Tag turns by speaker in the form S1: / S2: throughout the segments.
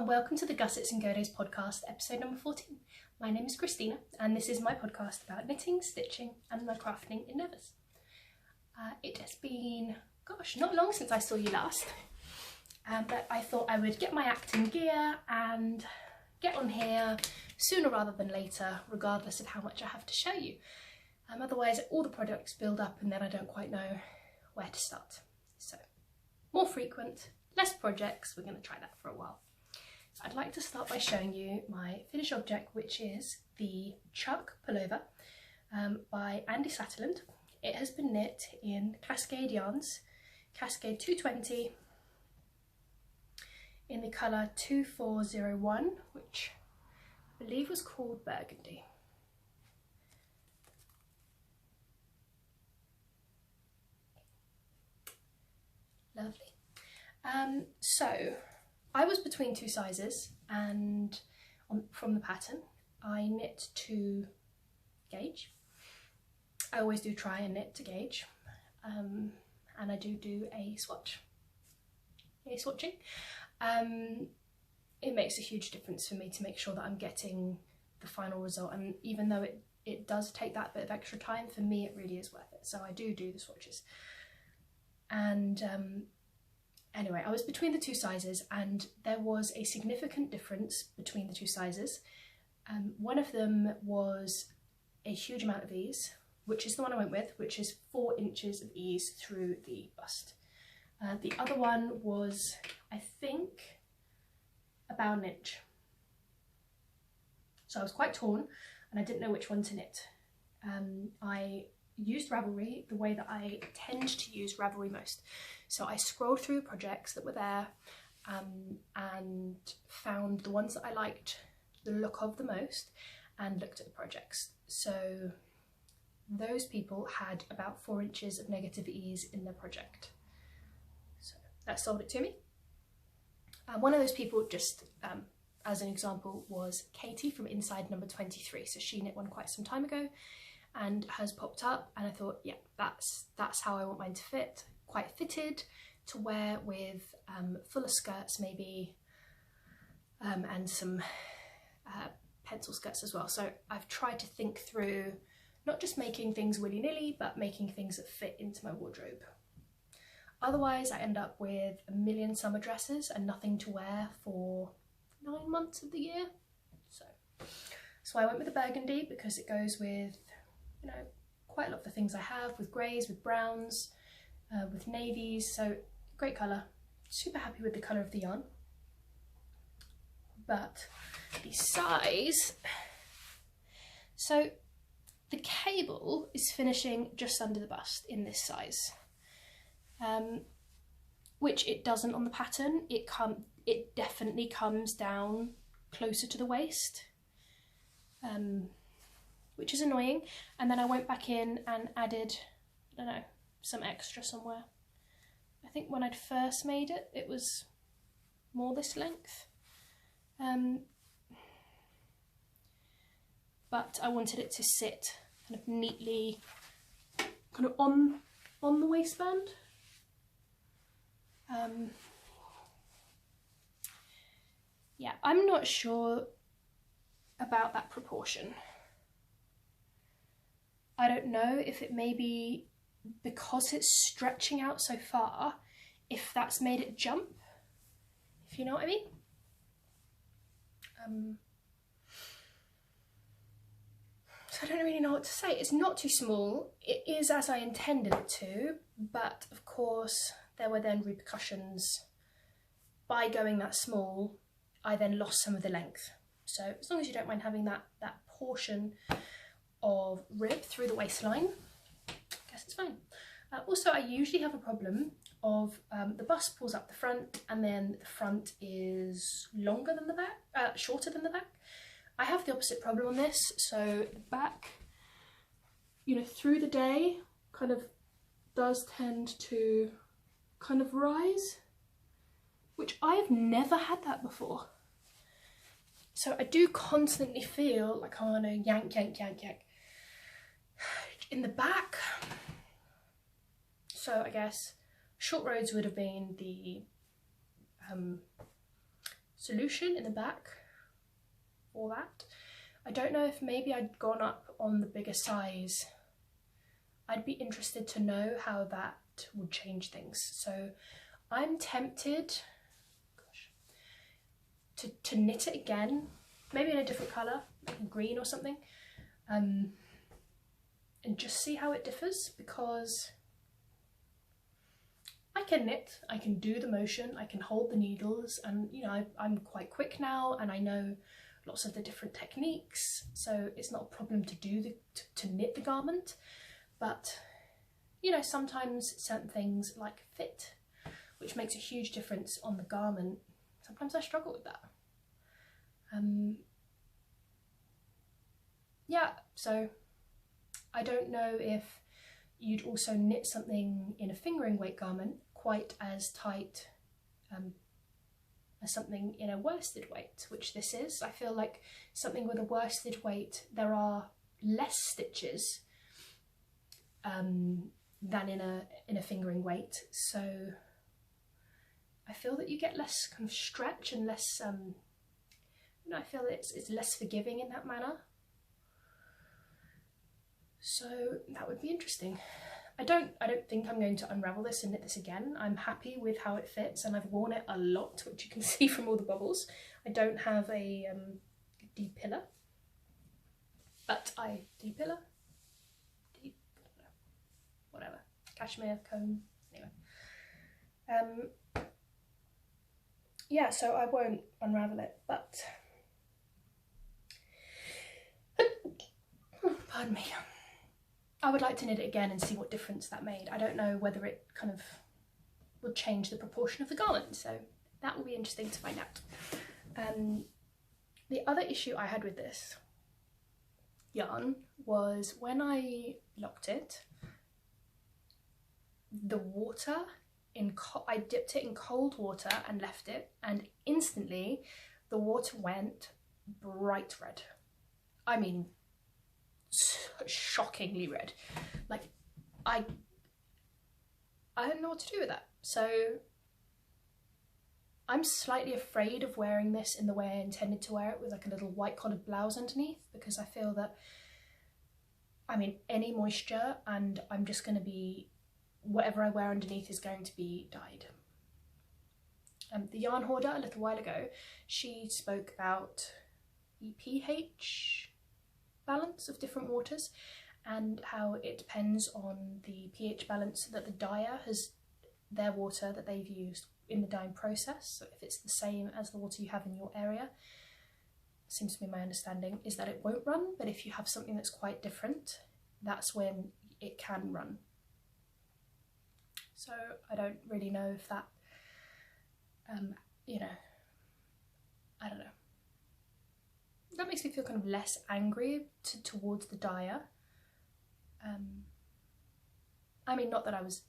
S1: and welcome to the Gussets and Godos podcast, episode number 14. My name is Christina and this is my podcast about knitting, stitching and my crafting endeavours. It has been, gosh, not long since I saw you last, but I thought I would get my act in gear and get on here sooner rather than later, regardless of how much I have to show you. Otherwise all the projects build up and then I don't quite know where to start. So more frequent, less projects, we're going to try that for a while. So I'd like to start by showing you my finished object, which is the Chuck Pullover by Andi Satterlund. It has been knit in Cascade yarns, Cascade 220, in the colour 2401, which I believe was called Burgundy. Lovely. So I was between two sizes, and from the pattern I knit to gauge. I always do try and knit to gauge, and I do a swatch, swatching. It makes a huge difference for me to make sure that I'm getting the final result, and even though it does take that bit of extra time, for me it really is worth it. So I do the swatches. And anyway, I was between the two sizes and there was a significant difference between the two sizes. One of them was a huge amount of ease, which is the one I went with, which is 4 inches of ease through the bust. The other one was, I think, about 1 inch. So I was quite torn and I didn't know which one to knit. I used Ravelry the way that I tend to use Ravelry most. So I scrolled through the projects that were there and found the ones that I liked the look of the most and looked at the projects. So those people had about 4 inches of negative ease in their project. So that sold it to me. One of those people, just as an example, was Katie from Inside number 23. So she knit one quite some time ago and has popped up, and I thought, yeah, that's how I want mine to fit. Quite fitted to wear with fuller skirts maybe, and some pencil skirts as well. So I've tried to think through not just making things willy-nilly, but making things that fit into my wardrobe. Otherwise I end up with a million summer dresses and nothing to wear for 9 months of the year. So I went with the Burgundy because it goes with, you know, quite a lot of the things I have, with greys, with browns, with navies. So great colour. Super happy with the colour of the yarn. But the size, so the cable is finishing just under the bust in this size, which it doesn't on the pattern. It definitely comes down closer to the waist, which is annoying. And then I went back in and added, I don't know, some extra somewhere. I think when I'd first made it, it was more this length. But I wanted it to sit kind of neatly kind of on the waistband. Yeah, I'm not sure about that proportion. I don't know if it may be because it's stretching out so far, if that's made it jump, if you know what I mean. So I don't really know what to say. It's not too small. It is as I intended it to, but of course there were then repercussions. By going that small, I then lost some of the length. So as long as you don't mind having that portion of rib through the waistline, I guess it's fine. Also, I usually have a problem of the bust pulls up the front and then the front is longer than the back, shorter than the back. I have the opposite problem on this, so the back, you know, through the day kind of does tend to kind of rise, which I have never had that before. So I do constantly feel like I want to yank, yank, yank, yank in the back. So I guess short roads would have been the solution in the back for that. I don't know if maybe I'd gone up on the bigger size. I'd be interested to know how that would change things. So I'm tempted, gosh, to knit it again, maybe in a different colour, like green or something, and just see how it differs, because I can knit, I can do the motion, I can hold the needles, and you know, I'm quite quick now and I know lots of the different techniques, so it's not a problem to do to knit the garment. But you know, sometimes certain things like fit, which makes a huge difference on the garment, sometimes I struggle with that. Yeah, so I don't know if you'd also knit something in a fingering weight garment quite as tight as something in a worsted weight, which this is. I feel like something with a worsted weight, there are less stitches than in a fingering weight, so I feel that you get less kind of stretch and less you know, I feel that it's less forgiving in that manner, so that would be interesting. I don't think I'm going to unravel this and knit this again. I'm happy with how it fits, and I've worn it a lot, which you can see from all the bubbles. I don't have a D-pillar, but whatever, cashmere comb, anyway. Yeah, so I won't unravel it, but pardon me, I would like to knit it again and see what difference that made. I don't know whether it kind of would change the proportion of the garment, so that will be interesting to find out. The other issue I had with this yarn was when I locked it, the water I dipped it in cold water and left it, and instantly the water went bright red. I mean, shockingly red. Like, I don't know what to do with that. So I'm slightly afraid of wearing this in the way I intended to wear it, with like a little white collared blouse underneath, because I feel that, I mean, any moisture and I'm just going to be, whatever I wear underneath is going to be dyed. The yarn hoarder a little while ago, she spoke about the pH balance of different waters and how it depends on the pH balance that the dyer has, their water that they've used in the dyeing process. So if it's the same as the water you have in your area, seems to be my understanding, is that it won't run, but if you have something that's quite different, that's when it can run. So I don't really know if that, you know, I don't know. That makes me feel kind of less angry towards the dyer. I mean, not that I was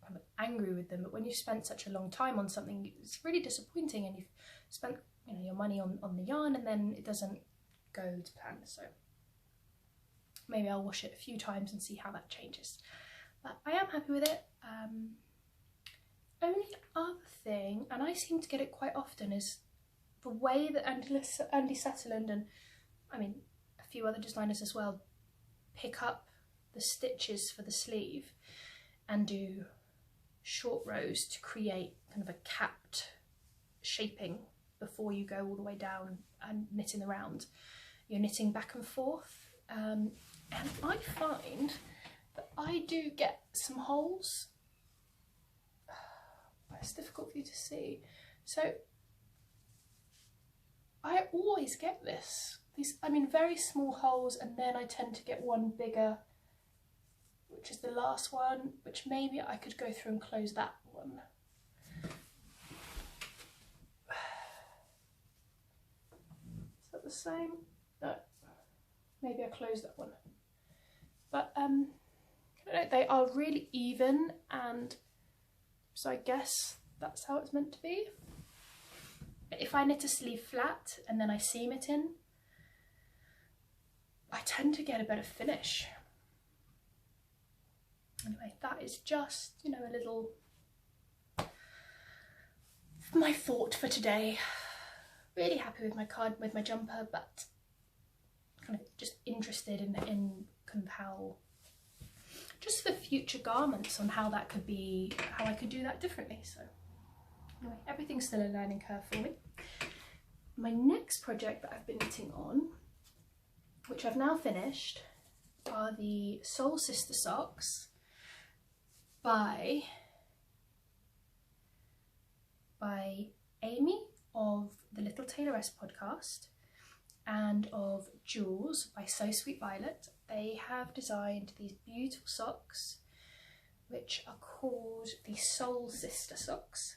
S1: kind of angry with them, but when you've spent such a long time on something, it's really disappointing, and you've spent, you know, your money on the yarn and then it doesn't go to plan. So maybe I'll wash it a few times and see how that changes. But I am happy with it. Only other thing, and I seem to get it quite often, is the way that Andi Satterlund, and I mean a few other designers as well, pick up the stitches for the sleeve and do short rows to create kind of a capped shaping before you go all the way down and knitting around. You're knitting back and forth, and I find that I do get some holes. It's difficult for you to see. So I always get these, I mean, very small holes, and then I tend to get one bigger, which is the last one, which maybe I could go through and close that one. Is that the same? No, maybe I close that one. But I don't know, they are really even, and so I guess that's how it's meant to be. But if I knit a sleeve flat and then I seam it in, I tend to get a better finish. Anyway, that is just, you know, a little, my thought for today. really happy with my card, with my jumper, but kind of just interested in kind of how, just for future garments, on how that could be, how I could do that differently. So anyway, everything's still a learning curve for me. My next project that I've been knitting on, which I've now finished, are the Soul Sister socks by Amy of the Little Tailoress podcast and of Jooles by So Sweet Violet. They have designed these beautiful socks which are called the Soul Sister socks.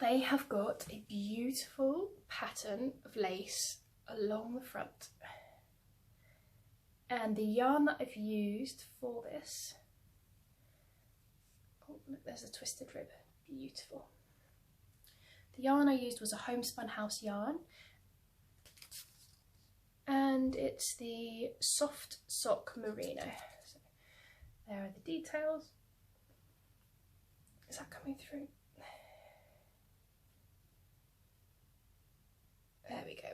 S1: They have got a beautiful pattern of lace along the front, and the yarn that I've used for this, oh look, there's a twisted rib, beautiful. The yarn I used was a Homespun house yarn, and it's the soft sock merino. So there are the details. Is that coming through? There we go.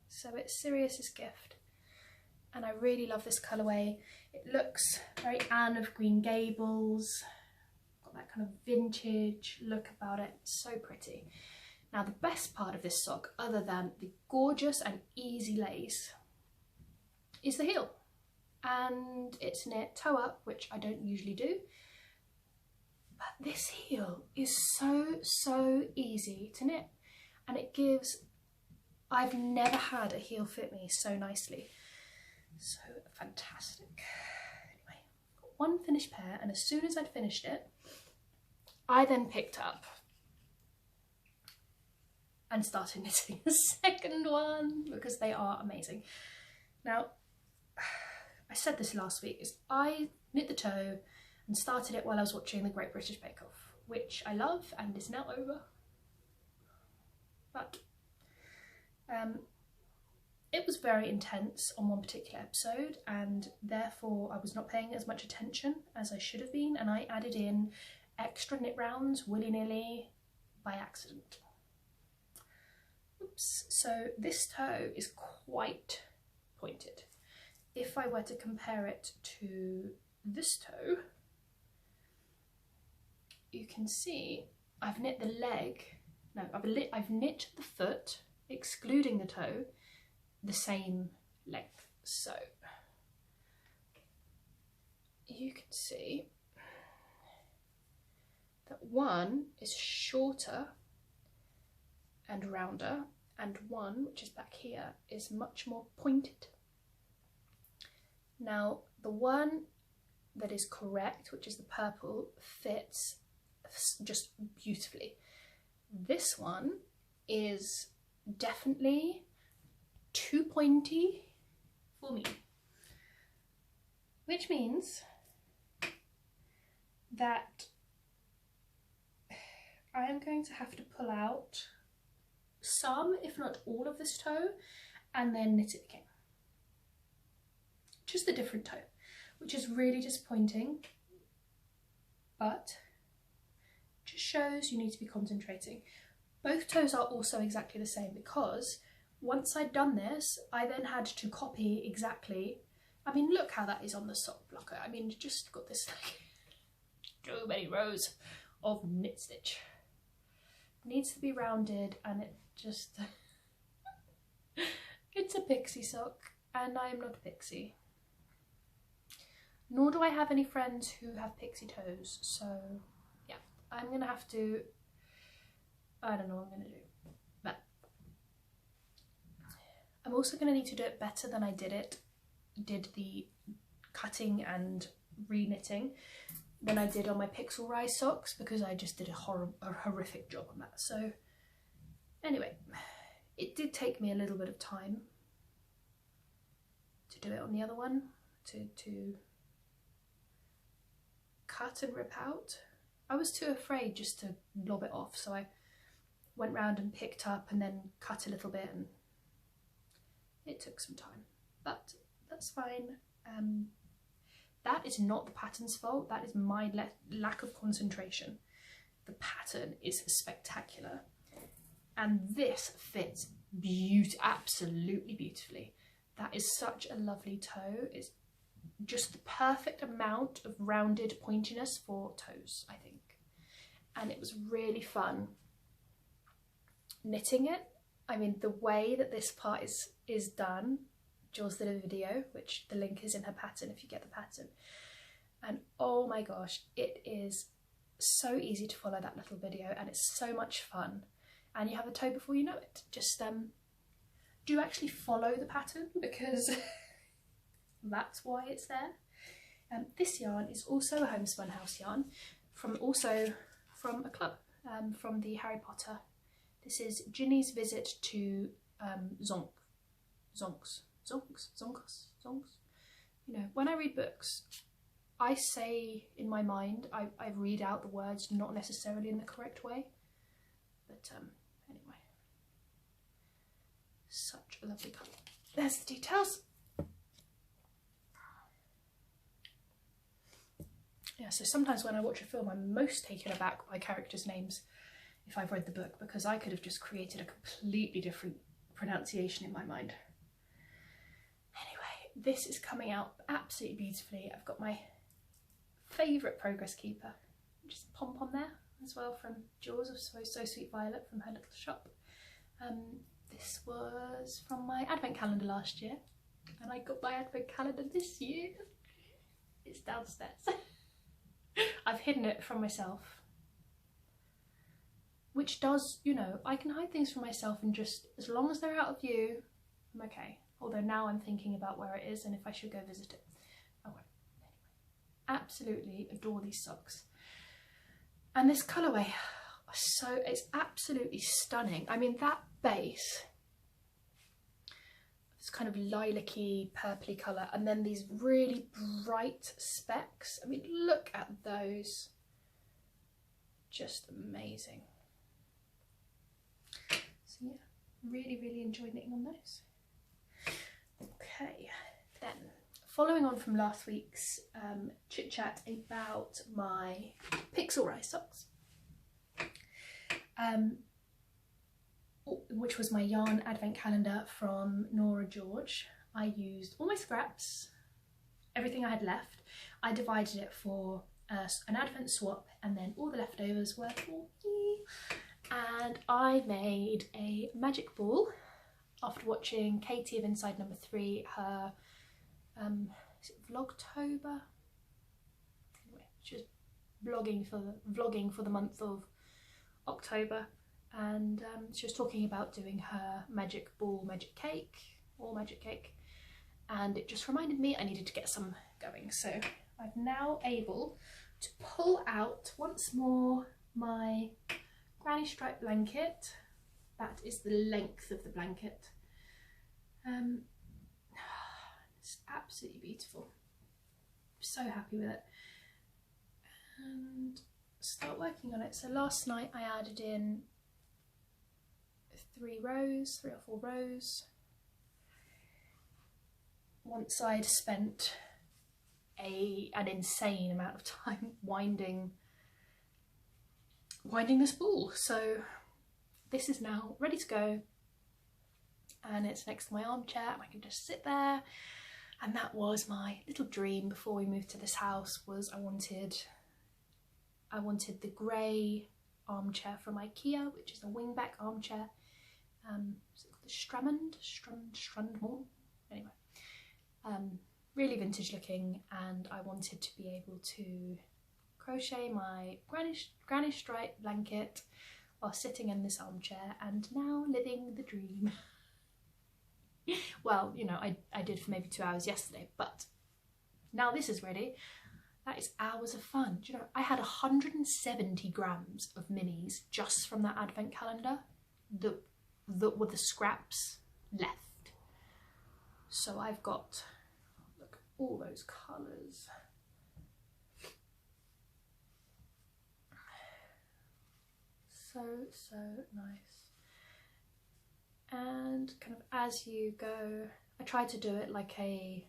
S1: So it's Sirius's gift, and I really love this colourway. It looks very Anne of Green Gables, got that kind of vintage look about it, so pretty. Now the best part of this sock, other than the gorgeous and easy lace, is the heel. And it's knit toe up, which I don't usually do, but this heel is so easy to knit, and it gives, I've never had a heel fit me so nicely. So fantastic. Anyway, got one finished pair, and as soon as I'd finished it, I then picked up and started knitting the second one because they are amazing. Now, I said this last week, is I knit the toe and started it while I was watching the Great British Bake Off, which I love and is now over. But it was very intense on one particular episode, and therefore I was not paying as much attention as I should have been, and I added in extra knit rounds willy-nilly by accident. Oops. So this toe is quite pointed. If I were to compare it to this toe, you can see I've knit the leg, no, I've knit the foot, excluding the toe, the same length. So you can see that one is shorter and rounder, and one, which is back here, is much more pointed. Now the one that is correct, which is the purple, fits just beautifully. This one is definitely too pointy for me, which means that I am going to have to pull out some, if not all, of this toe and then knit it again. Just a different toe, which is really disappointing, but just shows you need to be concentrating. Both toes are also exactly the same, because once I'd done this, I then had to copy exactly, I mean, look how that is on the sock blocker. I mean, just got this like too many rows of knit stitch. It needs to be rounded, and it just it's a pixie sock, and I am not a pixie. Nor do I have any friends who have pixie toes, so yeah, I'm gonna have to, I don't know what I'm gonna do. But I'm also gonna need to do it better than I did the cutting and re-knitting than I did on my pixel rise socks, because I just did a horrific job on that. So anyway, it did take me a little bit of time to do it on the other one, to cut and rip out. I was too afraid just to lob it off, so I went round and picked up and then cut a little bit, and it took some time, but that's fine. That is not the pattern's fault, that is my lack of concentration. the pattern is spectacular. And this fits absolutely beautifully. That is such a lovely toe. It's just the perfect amount of rounded pointiness for toes, I think. And it was really fun knitting it. I mean, the way that this part is done, Jules did a video, which the link is in her pattern if you get the pattern. And oh my gosh, it is so easy to follow that little video, and it's so much fun. And you have a toe before you know it. Just do actually follow the pattern, because that's why it's there. This yarn is also a Homespun house yarn, from a club, from the Harry Potter. This is Ginny's Visit to Zonkos. You know, when I read books, I say in my mind, I read out the words not necessarily in the correct way. But anyway, such a lovely colour. There's the details. Yeah, so sometimes when I watch a film, I'm most taken aback by characters' names if I've read the book, because I could have just created a completely different pronunciation in my mind. Anyway, this is coming out absolutely beautifully. I've got my favourite progress keeper, just pom-pom there as well, from Jules of So Sweet Violet, from her little shop. This was from my advent calendar last year, and I got my advent calendar this year. It's downstairs. I've hidden it from myself, which does, you know, I can hide things from myself, and just as long as they're out of view, I'm okay. Although now I'm thinking about where it is and if I should go visit it. Oh well, anyway. Absolutely adore these socks. And this colourway, so it's absolutely stunning. I mean, that base, this kind of lilac-y, purpley colour, and then these really bright specks. I mean, look at those. Just amazing. So yeah, really enjoyed knitting on those. Okay, then following on from last week's chit chat about my pixel rise socks, which was my yarn advent calendar from Norah George. I used all my scraps, everything I had left. I divided it for an advent swap, and then all the leftovers were for me. And I made a magic ball after watching Katie of Inside Number 3, her is it Vlogtober? Anyway, she was vlogging for the month of October, and she was talking about doing her magic ball, magic cake, and it just reminded me I needed to get some going. So I'm now able to pull out once more my granny stripe blanket. That is the length of the blanket. It's absolutely beautiful. I'm so happy with it. And start working on it. So last night I added in 3 or 4 rows. Once I'd spent an insane amount of time winding this ball. So this is now ready to go, and it's next to my armchair, and I can just sit there. And that was my little dream before we moved to this house, was I wanted the grey armchair from Ikea, which is a wingback armchair. Is it called the STRANDMON? Anyway, really vintage looking, and I wanted to be able to crochet my granny stripe blanket while sitting in this armchair, and now living the dream. Well, you know, I did for maybe 2 hours yesterday, but now this is ready. That is hours of fun. Do you know, I had 170 grams of minis just from that advent calendar that were the scraps left. So I've got, look, all those colours. So nice. And kind of as you go, I tried to do it like a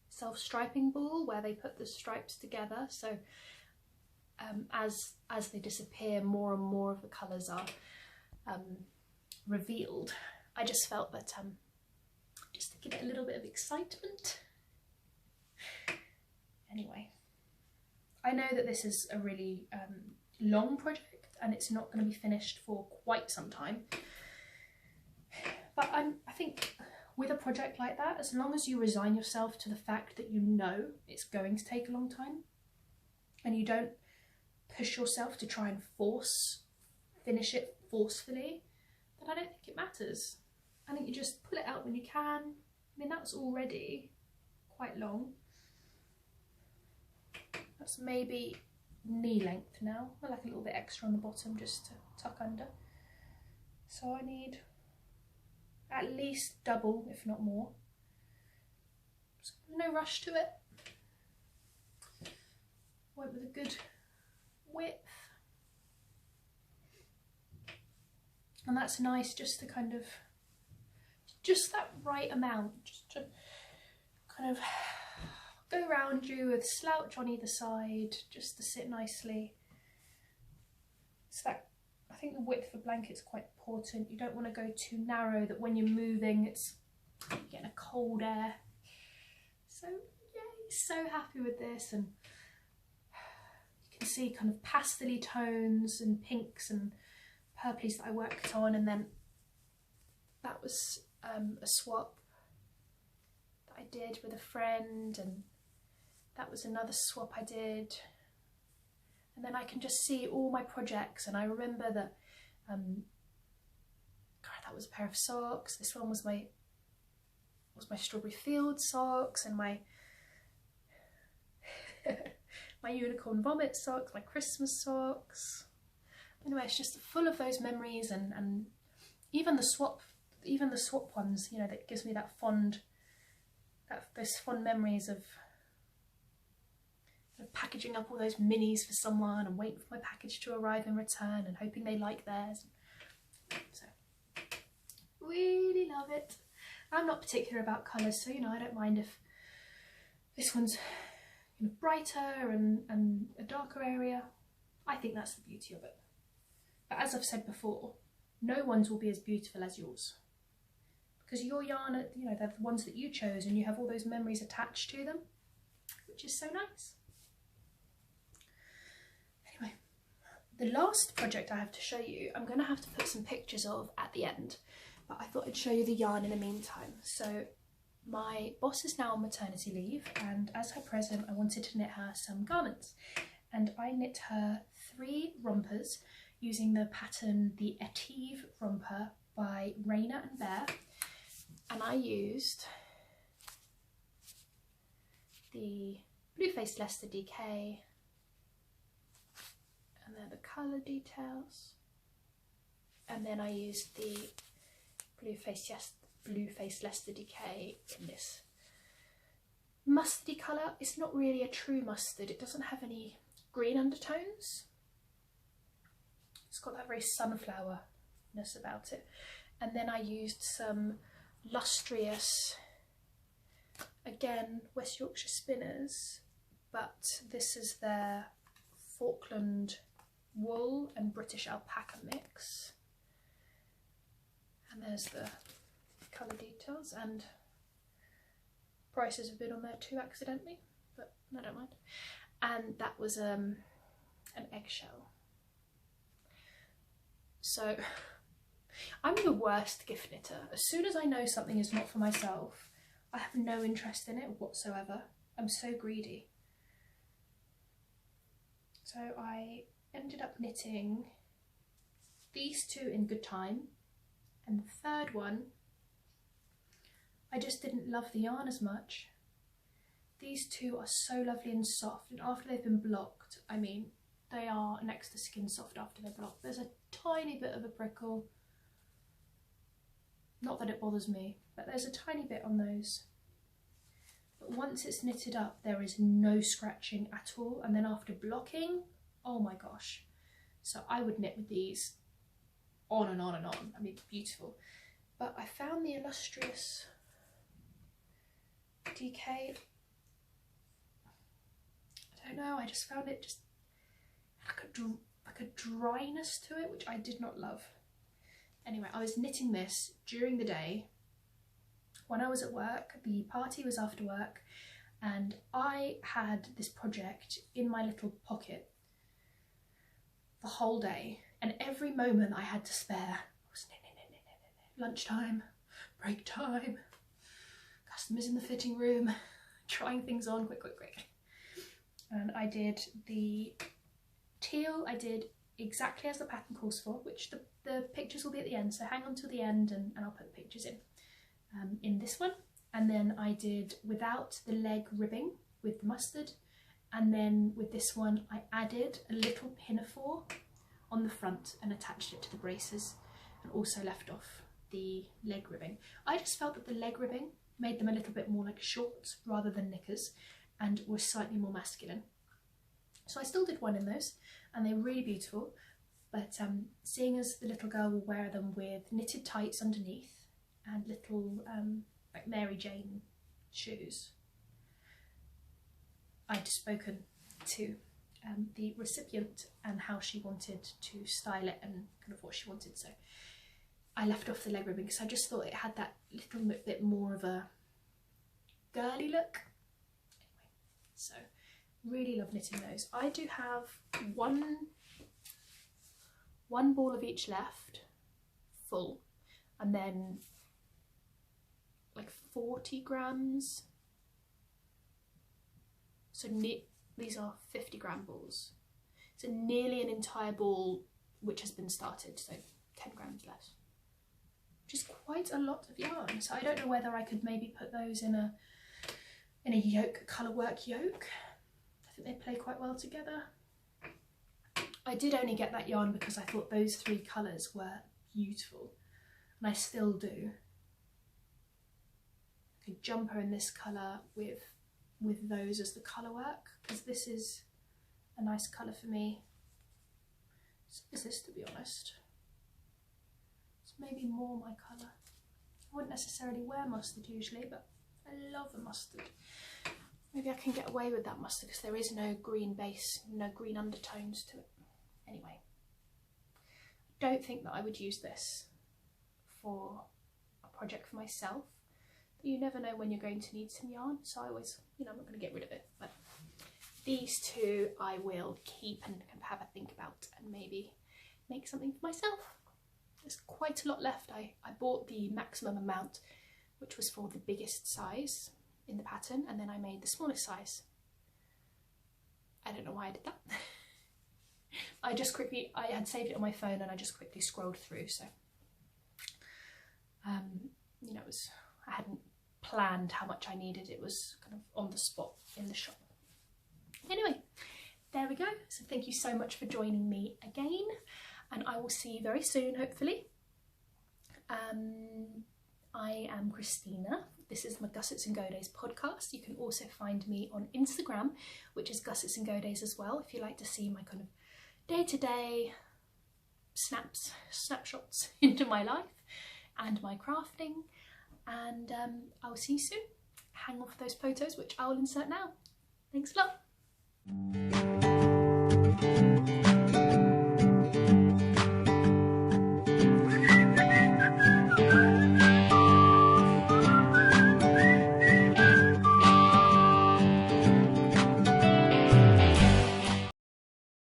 S1: self-striping ball where they put the stripes together. So as they disappear, more and more of the colours are revealed. I just felt that just to give it a little bit of excitement. Anyway, I know that this is a really long project and it's not going to be finished for quite some time, but I think with a project like that, as long as you resign yourself to the fact that you know it's going to take a long time and you don't push yourself to try and finish it forcefully, then I don't think it matters. I think you just pull it out when you can. I mean, that's already quite long. That's maybe knee length now. I like a little bit extra on the bottom just to tuck under. So I need at least double, if not more. So no rush to it. Went with a good width. And that's nice just to kind of, just that right amount, just to kind of go around you with slouch on either side, just to sit nicely. So that, I think the width of the blanket's quite important. You don't want to go too narrow that when you're moving it's getting a cold air. So yay, so happy with this. And you can see kind of pastel-y tones and pinks and purplies that I worked on, and then that was a swap that I did with a friend, and that was another swap I did. And then I can just see all my projects, and I remember that God, that was a pair of socks. This one was my strawberry field socks, and my my unicorn vomit socks, my Christmas socks. Anyway, it's just full of those memories, and even the swap ones, you know, that gives me that those fond memories of packaging up all those minis for someone and waiting for my package to arrive in return and hoping they like theirs. So really love it. I'm not particular about colours, so you know, I don't mind if this one's kind of brighter and a darker area. I think that's the beauty of it. But as I've said before, no one's will be as beautiful as yours, because your yarn, you know, they're the ones that you chose and you have all those memories attached to them, which is so nice. Anyway, the last project I have to show you, I'm going to have to put some pictures of at the end, but I thought I'd show you the yarn in the meantime. So my boss is now on maternity leave, and as her present I wanted to knit her some garments, and I knit her 3 rompers using the pattern the Etive romper by Raina and Bear, and I used the bluefaced Leicester DK, and then the colour details, and then I used the bluefaced Leicester DK in this mustardy colour. It's not really a true mustard, it doesn't have any green undertones. It's got that very sunflower-ness about it. And then I used some illustrious, again, West Yorkshire Spinners, but this is their Falkland wool and British alpaca mix. And there's the colour details, and prices have been on there too accidentally, but I don't mind. And that was an eggshell. So I'm the worst gift knitter. As soon as I know something is not for myself, I have no interest in it whatsoever. I'm so greedy. So I ended up knitting these 2 in good time, and the third one, I just didn't love the yarn as much. These 2 are so lovely and soft, and after they've been blocked, I mean, they are next to skin soft after they're blocked. There's a tiny bit of a prickle. Not that it bothers me, but there's a tiny bit on those. But once it's knitted up, there is no scratching at all. And then after blocking, oh my gosh. So I would knit with these on and on and on. I mean, beautiful. But I found the illustrious DK. I don't know, I just found it just, like a dryness to it, which I did not love. Anyway, I was knitting this during the day when I was at work. The party was after work, and I had this project in my little pocket the whole day, and every moment I had to spare was lunchtime, break time, customers in the fitting room, trying things on, quick. And I did the teal, I did exactly as the pattern calls for, which the pictures will be at the end, so hang on till the end and I'll put the pictures in this one. And then I did without the leg ribbing with the mustard, and then with this one I added a little pinafore on the front and attached it to the braces, and also left off the leg ribbing. I just felt that the leg ribbing made them a little bit more like shorts rather than knickers, and were slightly more masculine. So I still did one in those, and they're really beautiful, but seeing as the little girl will wear them with knitted tights underneath and little like Mary Jane shoes, I'd spoken to the recipient and how she wanted to style it and kind of what she wanted, so I left off the leg ribbing because I just thought it had that little bit more of a girly look. Anyway, so really love knitting those. I do have one ball of each left, full, and then like 40 grams. So these are 50 gram balls. So nearly an entire ball which has been started, so 10 grams less. Which is quite a lot of yarn. So I don't know whether I could maybe put those in a yoke, colour work yoke. I think they play quite well together. I did only get that yarn because I thought those three colours were beautiful, and I still do. A jumper in this colour with those as the colour work, because this is a nice colour for me. So is this, to be honest. It's maybe more my colour. I wouldn't necessarily wear mustard usually, but I love a mustard. Maybe I can get away with that mustard because there is no green base, no green undertones to it. Anyway, I don't think that I would use this for a project for myself. But you never know when you're going to need some yarn, so I always, you know, I'm not going to get rid of it. But these two I will keep and have a think about and maybe make something for myself. There's quite a lot left. I bought the maximum amount, which was for the biggest size in the pattern, and then I made the smallest size. I don't know why I did that. I had saved it on my phone and I just quickly scrolled through, so you know, I hadn't planned how much I needed. It was kind of on the spot in the shop. Anyway, there we go. So thank you so much for joining me again, and I will see you very soon, hopefully. I am Christina. This is my Gussets and Go Days podcast. You can also find me on Instagram, which is Gussets and Go Days as well, if you like to see my kind of day-to-day snapshots into my life and my crafting. And I will see you soon. Hang on for those photos, which I will insert now. Thanks a lot.